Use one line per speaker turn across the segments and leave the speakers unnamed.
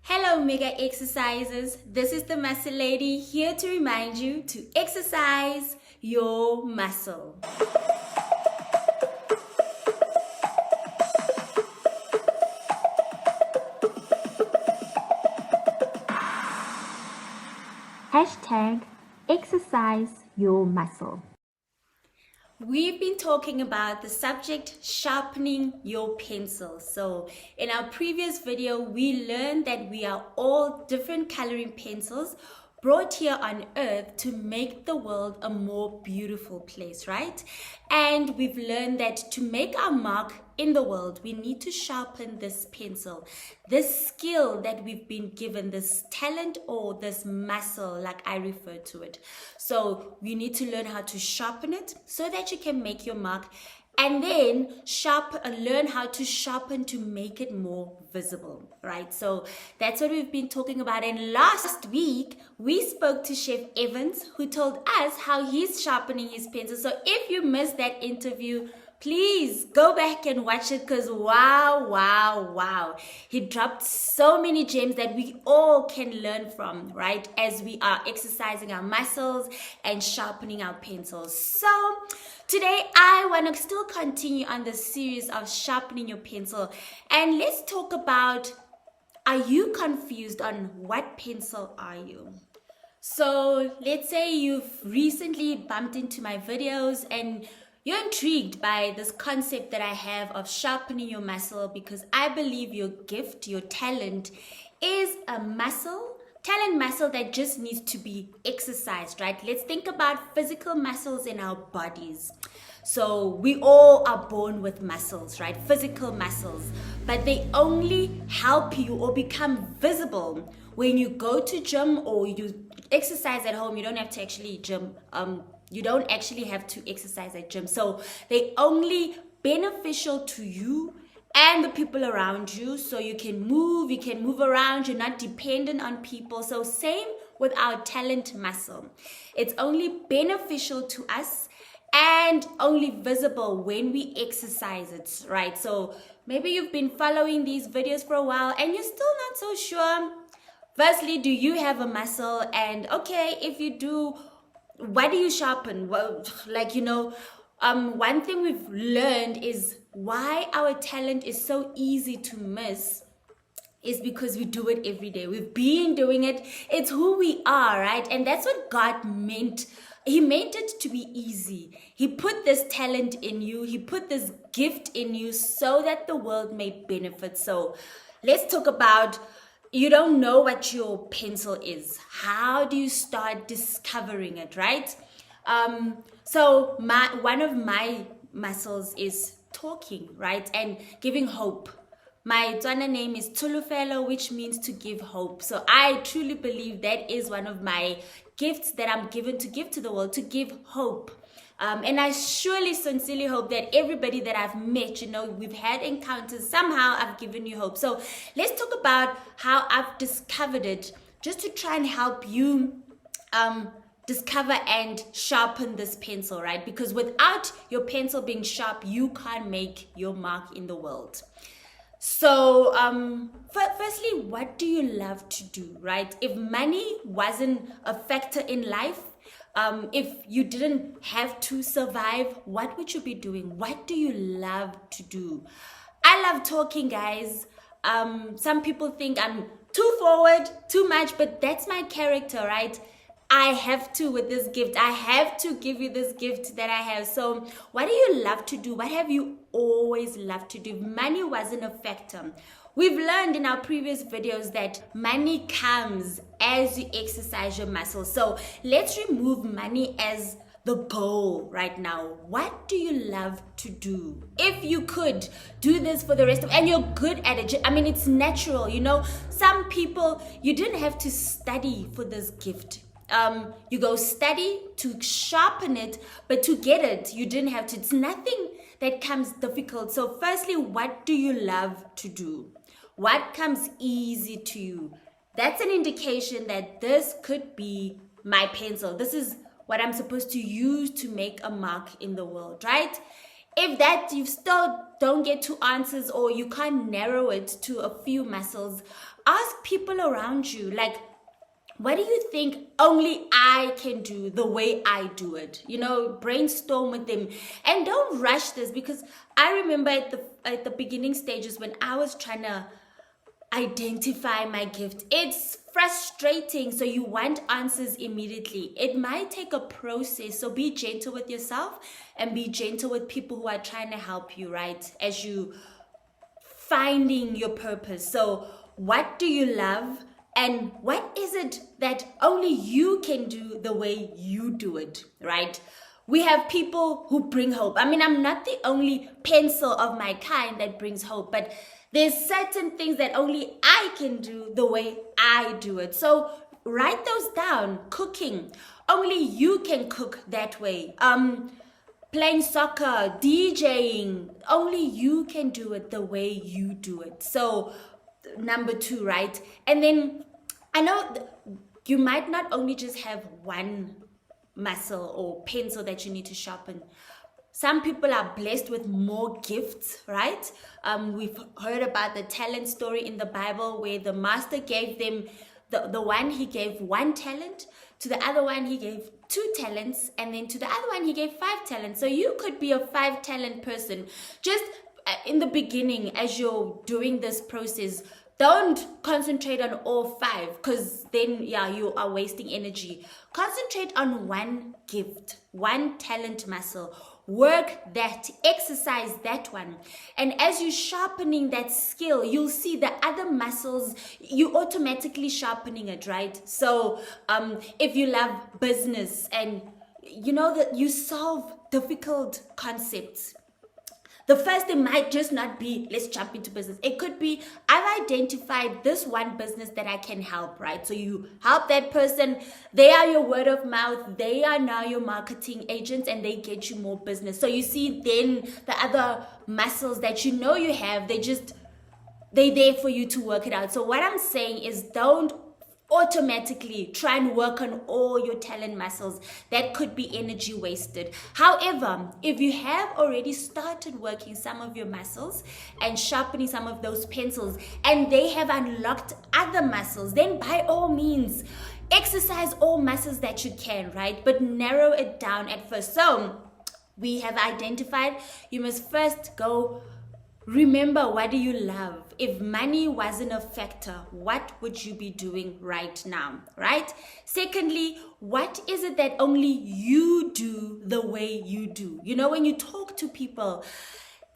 Hello Mega Exercisers, this is the Muscle Lady here to remind you to exercise your muscle.
Hashtag exercise your muscle.
We've been talking about the subject sharpening your pencil. So in our previous video, we learned that we are all different coloring pencils brought here on earth to make the world a more beautiful place, right? And we've learned that to make our mark in the world, we need to sharpen this pencil, this skill that we've been given, this talent or this muscle, like I refer to it. So we need to learn how to sharpen it so that you can make your mark, and then learn how to sharpen to make it more visible, right? So that's what we've been talking about. And last week, we spoke to Chef Evance, who told us how he's sharpening his pencil. So if you missed that interview, please go back and watch it, because wow. He dropped so many gems that we all can learn from, right? As we are exercising our muscles and sharpening our pencils. So today I want to still continue on the series of sharpening your pencil. And let's talk about, are you confused on what pencil are you? So let's say you've recently bumped into my videos and you're intrigued by this concept that I have of sharpening your muscle, because I believe your gift, your talent is a muscle that just needs to be exercised, right? Let's think about physical muscles in our bodies. So we all are born with muscles, right? Physical muscles, but they only help you or become visible when you go to gym or you exercise at home. You don't have to actually you don't actually have to exercise at gym. So they only beneficial to you and the people around you. So you can move around. You're not dependent on people. So same with our talent muscle. It's only beneficial to us and only visible when we exercise it, right? So maybe you've been following these videos for a while and you're still not so sure. Firstly, do you have a muscle? And okay, if you do, what do you sharpen? Well, one thing we've learned is why our talent is so easy to miss is because we do it every day. We've been doing it. It's who we are, right? And that's what God meant. He meant it to be easy. He put this talent in you. He put this gift in you so that the world may benefit. So let's talk about, you don't know what your pencil is. How do you start discovering it, right? So one of my muscles is talking, right? And giving hope. My Tswana name is Tulufelo, which means to give hope. So I truly believe that is one of my gifts that I'm given to give to the world, to give hope. And I surely, sincerely hope that everybody that I've met, we've had encounters, somehow I've given you hope. So let's talk about how I've discovered it, just to try and help you discover and sharpen this pencil, right? Because without your pencil being sharp, you can't make your mark in the world. So firstly, what do you love to do, right? If money wasn't a factor in life, if you didn't have to survive, what would you be doing? What do you love to do? I love talking, guys. Some people think I'm too forward, too much, but that's my character, right? I have to with this gift. I have to give you this gift that I have. So what do you love to do? What have you always loved to do? If money wasn't a factor. We've learned in our previous videos that money comes as you exercise your muscles. So let's remove money as the goal right now. What do you love to do? If you could do this for the rest of, and you're good at it, I mean, it's natural, Some people, you didn't have to study for this gift. You go study to sharpen it, but to get it, you didn't have to. It's nothing that comes difficult. So firstly, what do you love to do? What comes easy to you? That's an indication that this could be my pencil. This is what I'm supposed to use to make a mark in the world, right? If that you still don't get to answers or you can't narrow it to a few muscles, ask people around you, like, what do you think only I can do the way I do it? Brainstorm with them, and don't rush this, because I remember at the beginning stages when I was trying to identify my gift, it's frustrating. So you want answers immediately. It might take a process. So be gentle with yourself and be gentle with people who are trying to help you, right? As you finding your purpose. So what do you love? And what is it that only you can do the way you do it, right? We have people who bring hope. I mean, I'm not the only pencil of my kind that brings hope, but there's certain things that only I can do the way I do it. So write those down. Cooking, only you can cook that way. Playing soccer, DJing, only you can do it the way you do it. So number 2, right? And then I know you might not only just have one muscle or pencil that you need to sharpen. Some people are blessed with more gifts, right? We've heard about the talent story in the Bible where the master gave them, the one he gave 1 talent, to the other one he gave 2 talents, and then to the other one he gave 5 talents. So you could be a 5-talent person. Just in the beginning, as you're doing this process, don't concentrate on all 5, because then you are wasting energy. Concentrate on one gift, one talent muscle. Work that, exercise that one. And as you're sharpening that skill, you'll see the other muscles, you automatically sharpening it, right? So if you love business and you know that you solve difficult concepts, the first thing might just not be, let's jump into business. It could be, I've identified this one business that I can help, right? So you help that person. They are your word of mouth. They are now your marketing agents, and they get you more business. So you see then the other muscles that you know you have, they're there for you to work it out. So what I'm saying is, don't automatically try and work on all your talent muscles. That could be energy wasted. However, if you have already started working some of your muscles and sharpening some of those pencils, and they have unlocked other muscles, then by all means exercise all muscles that you can, right? But narrow it down at first. So we have identified, you must first go remember, what do you love? If money wasn't a factor, what would you be doing right now, right? Secondly, what is it that only you do the way you do? When you talk to people,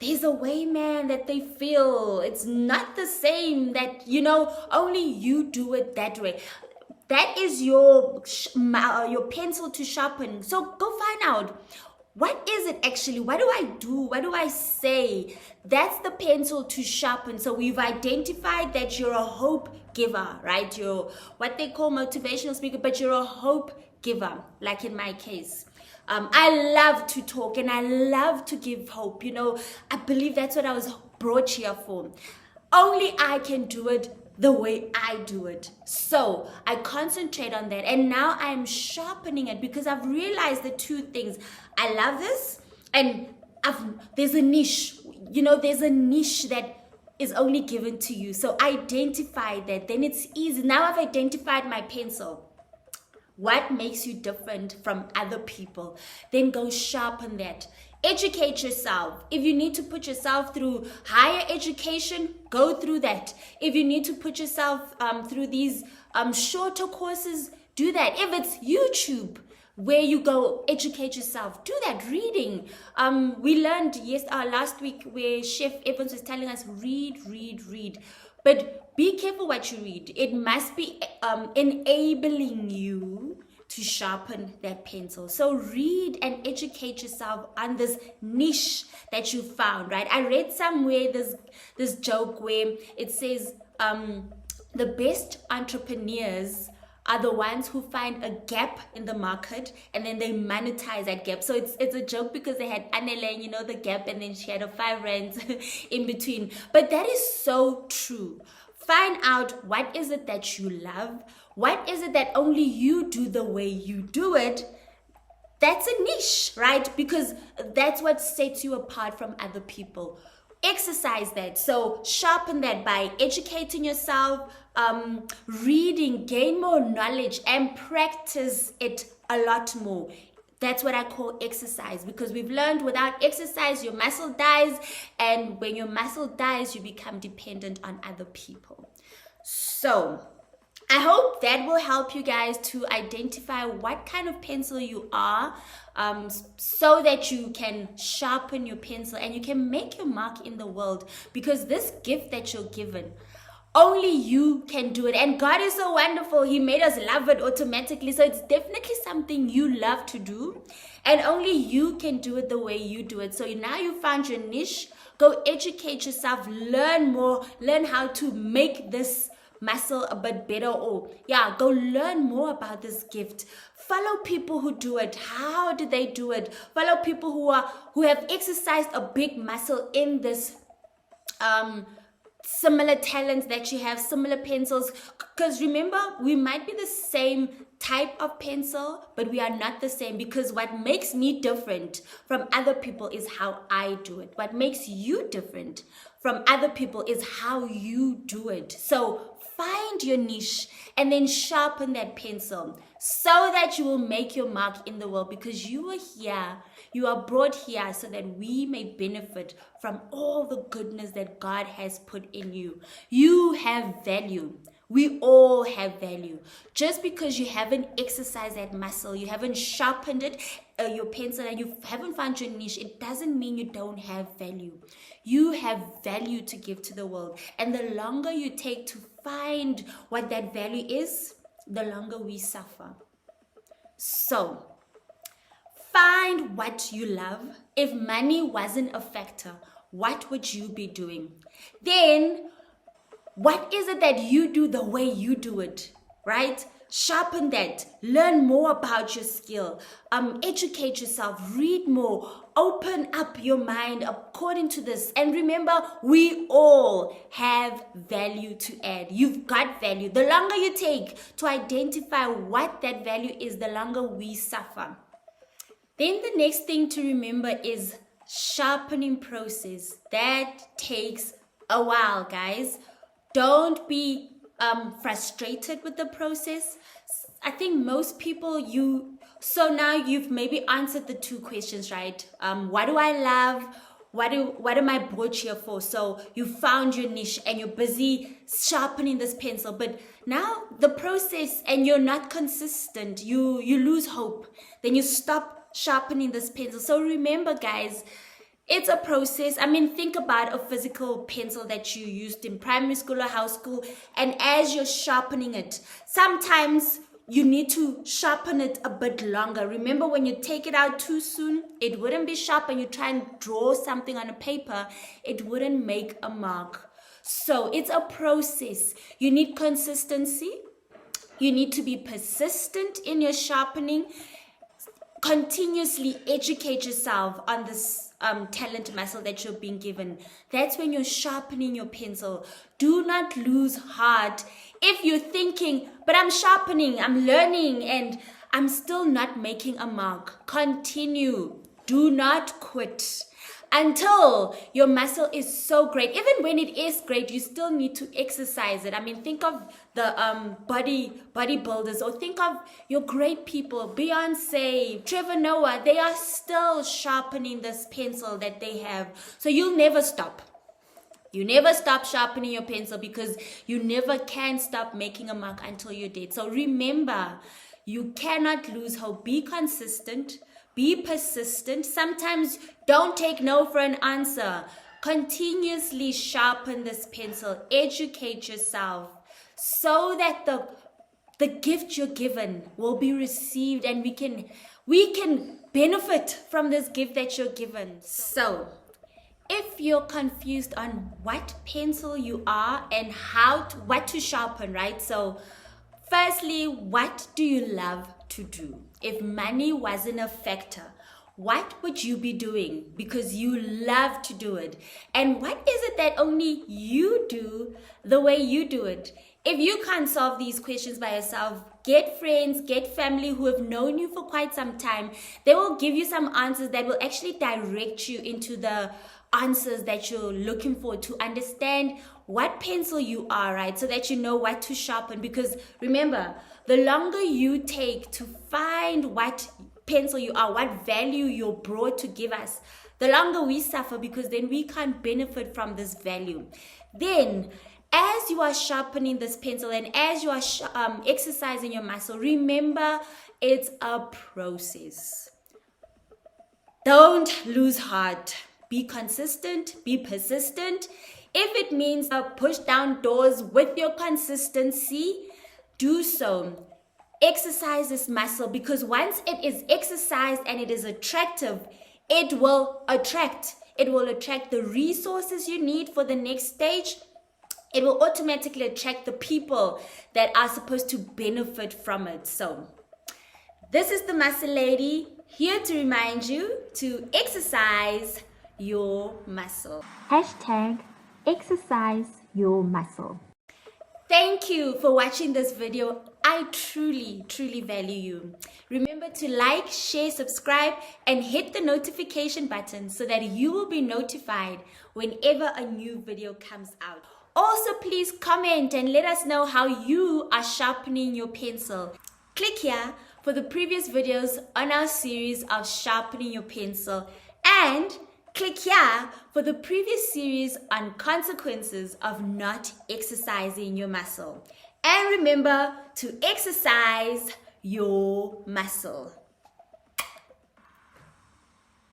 there's a way, man, that they feel. It's not the same that, only you do it that way. That is your pencil to sharpen. So go find out. What is it actually? What do I do? What do I say? That's the pencil to sharpen. So we've identified that you're a hope giver, right? You're what they call motivational speaker, but you're a hope giver, like in my case. I love to talk and I love to give hope. I believe that's what I was brought here for. Only I can do it the way I do it. So I concentrate on that, and now I'm sharpening it because I've realized the 2 things. I love this, and there's a niche. There's a niche that is only given to you. So identify that. Then it's easy. Now I've identified my pencil. What makes you different from other people? Then go sharpen that. Educate yourself. If you need to put yourself through higher education, go through that. If you need to put yourself through these shorter courses, do that. If it's YouTube, where you go educate yourself, do that. Reading. We learned last week where Chef Evance was telling us, read. But be careful what you read. It must be enabling you to sharpen that pencil. So read and educate yourself on this niche that you found, right? I read somewhere this joke where it says the best entrepreneurs are the ones who find a gap in the market and then they monetize that gap. So it's a joke because they had Annelene, the gap, and then she had a 5 rands in between. But that is so true. Find out what is it that you love. What is it that only you do the way you do it? That's a niche, right? Because that's what sets you apart from other people. exercise that. So sharpen that by educating yourself, reading, gain more knowledge, and practice it a lot more. That's what I call exercise, because we've learned without exercise, your muscle dies. And when your muscle dies, you become dependent on other people. So I hope that will help you guys to identify what kind of pencil you are, so that you can sharpen your pencil and you can make your mark in the world. Because this gift that you're given, only you can do it. And God is so wonderful. He made us love it automatically. So it's definitely something you love to do. And only you can do it the way you do it. So now you found your niche. Go educate yourself. Learn more. Learn how to make this muscle a bit better. Or go learn more about this gift. Follow people who do it. How do they do it? Follow people who have exercised a big muscle in this similar talents that you have, similar pencils. Because remember, we might be the same type of pencil, but we are not the same. Because what makes me different from other people is how I do it. What makes you different from other people is how you do it. So find your niche and then sharpen that pencil so that you will make your mark in the world. Because you are here, you are brought here so that we may benefit from all the goodness that God has put in you. You have value. We all have value. Just because you haven't exercised that muscle, you haven't sharpened it, your pencil, and you haven't found your niche, it doesn't mean you don't have value. You have value to give to the world. And the longer you take to find what that value is, the longer we suffer. So, find what you love. If money wasn't a factor, what would you be doing? Then, what is it that you do the way you do it, right? Sharpen that. Learn more about your skill. Educate yourself. Read more. Open up your mind according to this. And remember, we all have value to add. You've got value. The longer you take to identify what that value is, the longer we suffer. Then the next thing to remember is sharpening process. That takes a while, guys. Don't be frustrated with the process. I think most people, so now you've maybe answered the two questions, right? What do I love? What am I brought here for? So you found your niche and you're busy sharpening this pencil, but now the process and you're not consistent, you lose hope. Then you stop sharpening this pencil. So remember, guys, it's a process. I mean, think about a physical pencil that you used in primary school or high school. And as you're sharpening it, sometimes you need to sharpen it a bit longer. Remember, when you take it out too soon, it wouldn't be sharp, and you try and draw something on a paper, it wouldn't make a mark. So it's a process. You need consistency. You need to be persistent in your sharpening. Continuously educate yourself on this talent muscle that you're being given. That's when you're sharpening your pencil. Do not lose heart. If you're thinking, but I'm sharpening, I'm learning, and I'm still not making a mark, continue. Do not quit until your muscle is so great. Even when it is great, you still need to exercise it. I mean, think of the bodybuilders, or think of your great people, Beyonce, Trevor Noah. They are still sharpening this pencil that they have. So you'll never stop. You never stop sharpening your pencil, because you never can stop making a mark until you're dead. So remember, you cannot lose hope. Be consistent. Be persistent. Sometimes don't take no for an answer. Continuously sharpen this pencil. Educate yourself so that the gift you're given will be received, and we can benefit from this gift that you're given. So if you're confused on what pencil you are and what to sharpen, right? So firstly, what do you love to do? If money wasn't a factor, what would you be doing? Because you love to do it. And what is it that only you do the way you do it? If you can't solve these questions by yourself, get friends, get family who have known you for quite some time. They will give you some answers that will actually direct you into the answers that you're looking for, to understand what pencil you are, right? So that you know what to sharpen. Because remember, the longer you take to find what pencil you are, what value you're brought to give us, the longer we suffer, because then we can't benefit from this value. Then, as you are sharpening this pencil and as you are exercising your muscle, remember it's a process. Don't lose heart. Be consistent, be persistent. If it means push down doors with your consistency, do so. Exercise this muscle, because once it is exercised and it is attractive, it will attract. It will attract the resources you need for the next stage. It will automatically attract the people that are supposed to benefit from it. So, this is the Muscle Lady, here to remind you to exercise your muscle.
#ExerciseYourMuscle.
Thank you for watching this video. I truly, truly value you. Remember to like, share, subscribe, and hit the notification button so that you will be notified whenever a new video comes out. Also, please comment and let us know how you are sharpening your pencil. Click here for the previous videos on our series of sharpening your pencil, and click here for the previous series on consequences of not exercising your muscle. And remember to exercise your muscle.